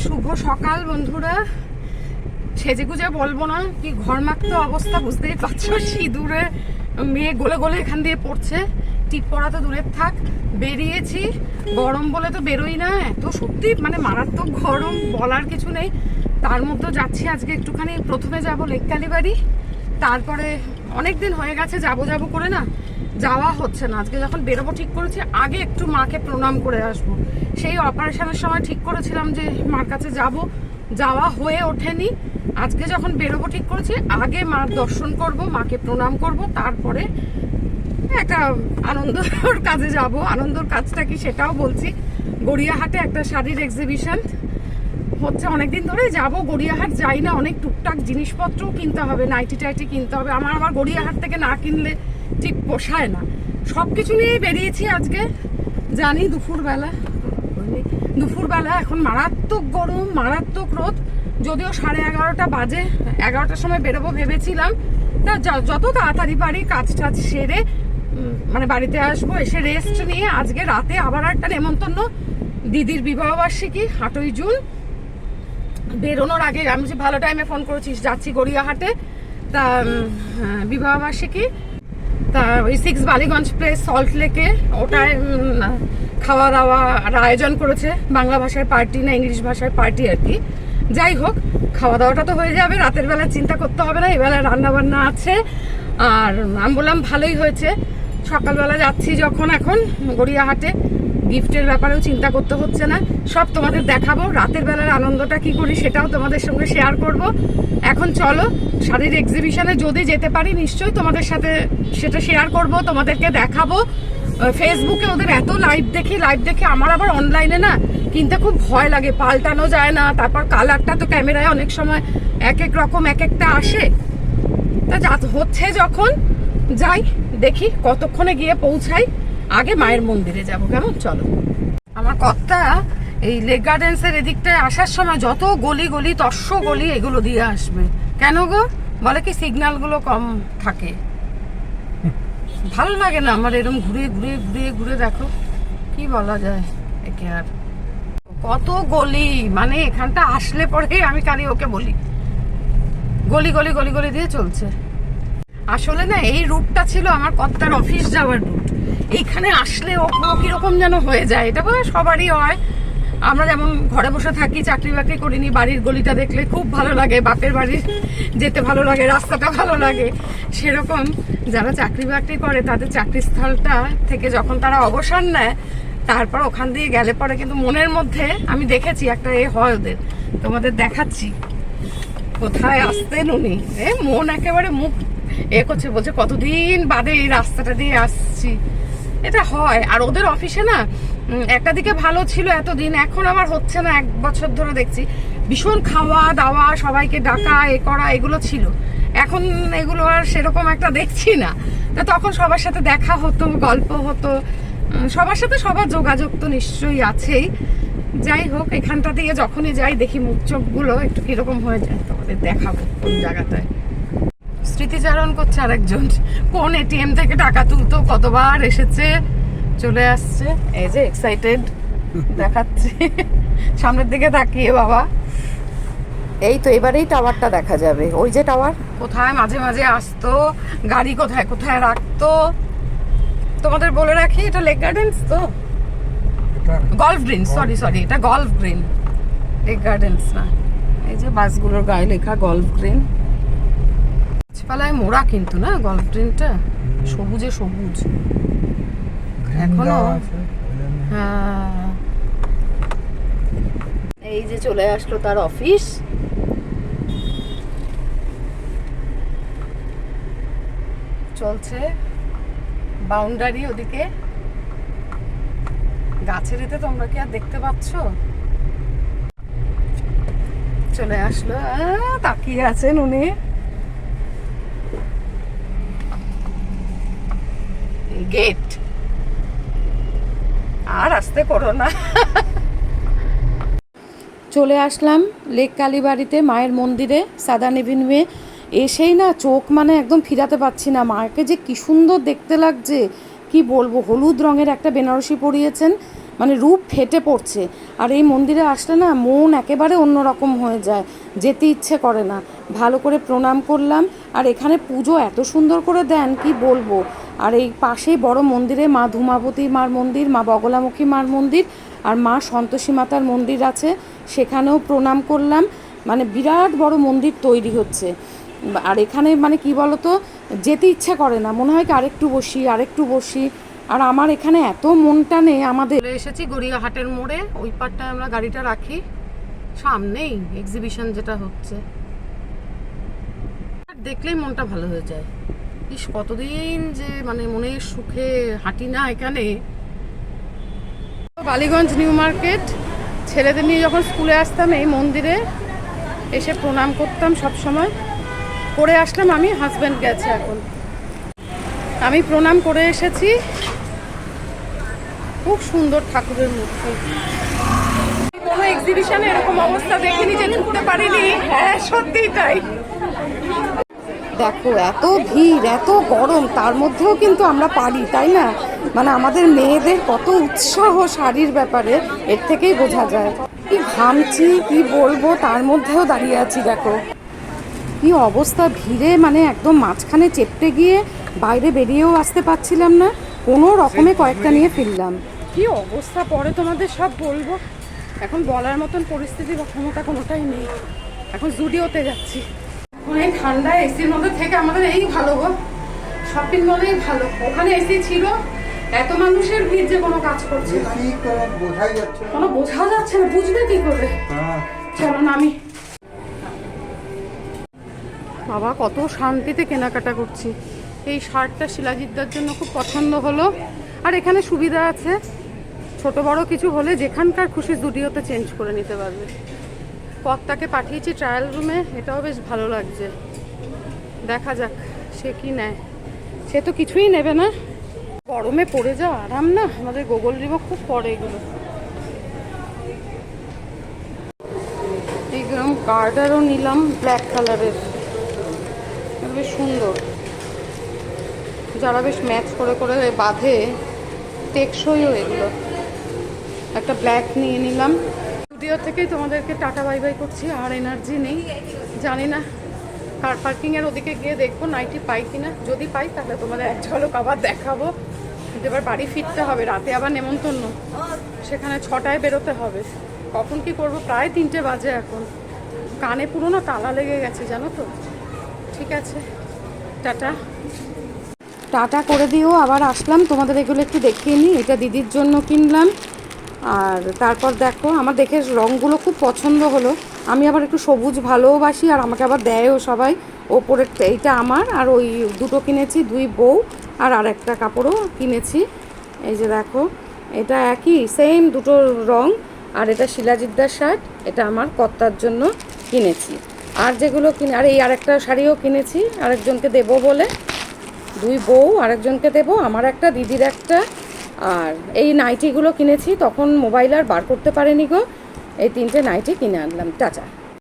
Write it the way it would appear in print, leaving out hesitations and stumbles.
শুভ সকাল বন্ধুরা। সেজেগুজে বলবো না, কি ঘর মাখতে অবস্থা বুঝতেই পারছো। সিঁদুরে মেয়ে গলে গলে এখান দিয়ে পড়ছে। টিপ পড়া তো দূরের থাক, বেরিয়েছি। গরম বলে তো বেরোই না, এত সত্যি মানে মারাত্মক গরম, বলার কিছু নেই। তার মধ্যে যাচ্ছি আজকে একটুখানি, প্রথমে যাব লেক কালীবাড়ি, তারপরে অনেক দিন হয়ে গেছে যাবো যাবো করে না যাওয়া হচ্ছে না। আজকে যখন বেরোবো ঠিক করেছি আগে একটু মাকে প্রণাম করে আসবো। সেই অপারেশনের সময় ঠিক করেছিলাম যে মার কাছে যাব, যাওয়া হয়ে ওঠেনি। আজকে যখন বেরোবো ঠিক করেছি আগে মার দর্শন করব, মাকে প্রণাম করব, তারপরে একটা আনন্দর কাজে যাব। আনন্দর কাজটা কি সেটাও বলছি। গড়িয়াহাটে একটা শাড়ির এক্সিবিশন হচ্ছে, অনেকদিন ধরে যাব। গড়িয়াহাট যাই না, অনেক টুকটাক জিনিসপত্রও কিনতে হবে, নাইটি টাইটি কিনতে হবে। আমার গড়িয়াহাট থেকে না কিনলে ঠিক পোষায় না। সব কিছু নিয়েই বেরিয়েছি আজকে। জানি দুপুরবেলা এখন মারাত্মক গরম, মারাত্মক রোদ। যদিও 11:30 বাজে, 11টার সময় বেরোবো ভেবেছিলাম। তা যত তাড়াতাড়ি পারি কাজ টাজ সেরে মানে বাড়িতে আসবো, এসে রেস্ট নিয়ে আজকে রাতে আবার একটা নেমন্তন্ন, দিদির বিবাহবার্ষিকী 8ই জুন। বেরোনোর আগে আমি যে ভালো টাইমে ফোন করেছিস, যাচ্ছি গড়িয়াহাটে। তা বিবাহবার্ষিকী, তা ওই 6 বালিগঞ্জ প্লেস সল্ট লেকে, ওটায় খাওয়া দাওয়ার আয়োজন করেছে। বাংলা ভাষায় পার্টি না ইংলিশ ভাষায় পার্টি আর কি। যাই হোক, খাওয়া দাওয়াটা তো হয়ে যাবে, রাতের বেলা চিন্তা করতে হবে না, এবেলায় রান্না বান্না আছে। আর আমি বললাম ভালোই হয়েছে, সকালবেলা যাচ্ছি যখন এখন গড়িয়াহাটে, গিফটের ব্যাপারেও চিন্তা করতে হচ্ছে না। সব তোমাদের দেখাবো, রাতের বেলার আনন্দটা কি করি সেটাও তোমাদের সঙ্গে শেয়ার করব। এখন চলো শাড়ির এক্সিবিশনে যদি যেতে পারি নিশ্চয়ই তোমাদের সাথে সেটা শেয়ার করব, তোমাদেরকে দেখাবো। ফেসবুকে ওদের এত লাইভ দেখে আমার আবার অনলাইনে না কিনতে খুব ভয় লাগে, পাল্টানো যায় না। তারপর কালারটা তো ক্যামেরায় অনেক সময় এক এক রকম এক একটা আসে। তা হচ্ছে যখন যাই, দেখি কতক্ষণে গিয়ে পৌঁছাই। আগে মায়ের মন্দিরে যাব, কেমন? চলো। আমার কর্তা এই লেক গার্ডেন্সের এদিকটায় আসার সময় যত গলি গলি তস্য গলি এগুলো দিয়ে আসবে। কেন গো? বলে কি সিগন্যালগুলো কম থাকে। ভালো লাগে না আমার এরকম ঘুরে ঘুরে ঘুরে ঘুরে, দেখো কি বলা যায় একে। আর কত গলি, মানে এখানটা আসলে পরে আমি কালি ওকে বলি গলি গলি গলি গলি দিয়ে চলছে। আসলে না এই রুটটা ছিল আমার কর্তার অফিস যাওয়ার রুট। এইখানে আসলে ও কিরকম যেন হয়ে যায়। এটা বোধহয় সবারই হয়। আমরা যেমন ঘরে বসে থাকি, চাকরি বাকরি করিনি, বাড়ির গলিটা দেখলে খুব ভালো লাগে, বাপের বাড়ি যেতে ভালো লাগে, রাস্তাটা ভালো লাগে। সেরকম যারা চাকরি বাকরি করে তাদের চাকরিস্থলটা থেকে যখন তারা অবসর নেয়, তারপর ওখান দিয়ে গেলে পরে কিন্তু মনের মধ্যে আমি দেখেছি একটা হয় ওদের। তোমাদের দেখাচ্ছি কোথায় আসতেন উনি, মন একেবারে মুখ করছে, বলছে কতদিন বাদে এই রাস্তাটা দিয়ে আসছি। এটা হয়। আর ওদের অফিসে না একটা দিকে ভালো ছিল এতদিন, এখন আবার হচ্ছে না। 1 বছর ধরে দেখছি ভীষণ খাওয়া দাওয়া, সবাইকে ডাকা এ করা, এগুলো ছিল। এখন এগুলো আর সেরকম একটা দেখছি না। তা তখন সবার সাথে দেখা হতো, গল্প হতো, সবার সাথে সবার যোগাযোগ তো নিশ্চয়ই আছেই। যাই হোক, এখানটা দিয়ে যখনই যাই দেখি মুখ চোখগুলো একটু কিরকম হয়ে যায়। তোমাদের দেখাবো কোন জায়গাটায়। স্মৃতিচারণ করছে আরেকজন, কোন এটিএম থেকে টাকা তুলতো, কতবার এসেছে, চলে আসছে। এই যে এক্সাইটেড দেখাচ্ছি সামনের দিকে তাকিয়ে। বাবা এই তো এবারেই টাওয়ারটা দেখা যাবে। ওই যে টাওয়ার, কোথায় মাঝে মাঝে আসতো, গাড়ি কোথায় কোথায় রাখতো। তোমাদের বলে রাখি, এটা লেক গার্ডেন্স তো, গলফ গ্রিন, সরি এটা গলফ গ্রিন, লেক গার্ডেন্স না। এই যে বাসগুলোর গায়ে লেখা গলফ গ্রিন। গাছপালায় মোড়া কিন্তু না গলফ গ্রিনটা, সবুজে সবুজ এখনো। হ্যাঁ, এই যে চলে আসলো তার অফিস। চলছে বাউন্ডারি, ওদিকে গাছের এতে তোমরা কি আর দেখতে পাচ্ছ? চলে আসলো, তাকিয়ে আছেন উনি। গেট আর আসতে করো না। চলে আসলাম লেক কালীবাড়িতে, মায়ের মন্দিরে, সাদান এভিনিউয়ে। এসেই না চোখ মানে একদম ফিরাতে পারছি না। মাকে যে কি সুন্দর দেখতে লাগছে কি বলবো। হলুদ রঙের একটা বেনারসি পরিয়েছেন, মানে রূপ ফেটে পড়ছে। আর এই মন্দিরে আসলে না মন একেবারে অন্যরকম হয়ে যায়, যেতে ইচ্ছে করে না। ভালো করে প্রণাম করলাম। আর এখানে পুজো এত সুন্দর করে দেন কি বলবো। আর এই পাশেই বড় মন্দিরে মা ধূমাবতী মার মন্দির, মা বগলামুখী মার মন্দির আর মা সন্তোষী মাতার মন্দির আছে, সেখানেও প্রণাম করলাম। মানে বিরাট বড় মন্দির তৈরি হচ্ছে। আর এখানে মানে কি বলতো, যেতে ইচ্ছে করে না, মনে হয় কি আরেকটু বসি। আর আমার এখানে এত মনটা নেই। আমাদের এসেছি গড়িয়াহাটের মোড়ে, ওই পারটায় আমরা গাড়িটা রাখি, সামনেই এক্সিবিশন যেটা হচ্ছে। দেখলেই মনটা ভালো হয়ে যায়। ইস, কতদিন যে মানে মনের সুখে হাঁটি না এখানে। বালিগঞ্জ নিউ মার্কেট, ছেলেদের নিয়ে যখন স্কুলে আসতাম এই মন্দিরে এসে প্রণাম করতাম সব সময়। করে আসলাম আমি, হাজব্যান্ড গেছে এখন। আমি প্রণাম করে এসেছি। খুব সুন্দর ঠাকুরের মূর্তি। কোনো এক্সিবিশনে এরকম অবস্থা দেখিনি যে ঢুকতে পারিনি। হ্যাঁ, সত্যিই তাই। দেখো এত ভিড়, এত গরম, তার মধ্যেও কিন্তু আমরা পারি, তাই না? মানে আমাদের মেয়েদের কত উৎসাহ শাড়ির ব্যাপারে এর থেকেই বোঝা যায়। কি ঘামছি কি বলবো, তার মধ্যেও দাঁড়িয়ে আছি। দেখো কি অবস্থা, ভিড়ে মানে একদম মাঝখানে চেপটে গিয়ে বাইরে বেরিয়েও আসতে পারছিলাম না, কোনো রকমে কয়েকটা নিয়ে ফিরলাম। কি অবস্থা, পরে তোমাদের সব বলবো। এখন বলার মতন পরিস্থিতি বা ক্ষমতা কোনোটাই নেই। এখন জুডিওতে যাচ্ছি। অনেক ঠান্ডা, এসির মধ্যে থেকে আমাদের এই ভালো গো, শপিং মলেই ভালো। ওখানে এসি ছিল, এত মানুষের ভিড় যে কোনো কাজ করছে না, কোনো বোঝা যাচ্ছে না, বুঝবে কি করে। চলো নামি। বাবা কত শান্তিতে কেনাকাটা করছি। এই শার্টটা শিলাজিৎদার জন্য খুব পছন্দ হলো। আর এখানে সুবিধা আছে, ছোট বড় কিছু হলে যেখানকার খুশি জুডিওতে চেঞ্জ করে নিতে পারবে। কর্তাকে পাঠিয়েছি ট্রায়াল রুমে, এটাও বেশ ভালো লাগছে। দেখা যাক সে কি নেয়। সে তো কিছুই নেবে না, গরমে পড়ে যাওয়া আরাম না, আমাদের গোগল রিবো খুব পরে এগুলো। এইরকম গার্ডারও নিলাম ব্ল্যাক কালারের, বেশ সুন্দর। যারা বেশ ম্যাচ করে করে বাঁধে, টেকসইও এগুলো। একটা ব্ল্যাক নিয়ে নিলাম। স্টুডিও থেকেই তোমাদেরকে টাটা বাই বাই করছি, আর এনার্জি নেই। জানি না কার পার্কিংয়ের ওদিকে গিয়ে দেখবো নাইটি পাই কিনা। যদি পাই তাহলে তোমাদের এক ঝলক আবার দেখাবো। কিন্তু এবার বাড়ি ফিরতে হবে, রাতে আবার নেমন্তন্ন, সেখানে 6টায় বেরোতে হবে। কখন কি করব, প্রায় 3টে বাজে এখন। কানে পুরো না তালা লেগে গেছে জানো তো। ঠিক আছে, টাটা। টাটা করে দিও, আবার আসলাম। তোমাদের এগুলো একটু দেখিয়ে নিই। এটা দিদির জন্য কিনলাম। আর তারপর দেখো আমার দেখে রঙগুলো খুব পছন্দ হলো। আমি আবার একটু সবুজ ভালোবাসি, আর আমাকে আবার দেয়ও সবাই। ওপরের এইটা আমার, আর ওই দুটো কিনেছি, 2 বউ আর একটা কাপড়ও কিনেছি। এই যে দেখো, এটা একই সেম দুটো রং। আর এটা শিলাজিৎদার শার্ট, এটা আমার কর্তার জন্য কিনেছি। আর যেগুলো কিনে, আর এই আরেকটা শাড়িও কিনেছি আরেকজনকে দেবো বলে। 2 বউ আরেকজনকে দেবো, আমার একটা, দিদির একটা। আর এই নাইটিগুলো কিনেছি, তখন মোবাইল আর বার করতে পারেনি গো। এই 3টে নাইটি কিনে আনলাম। টাটা।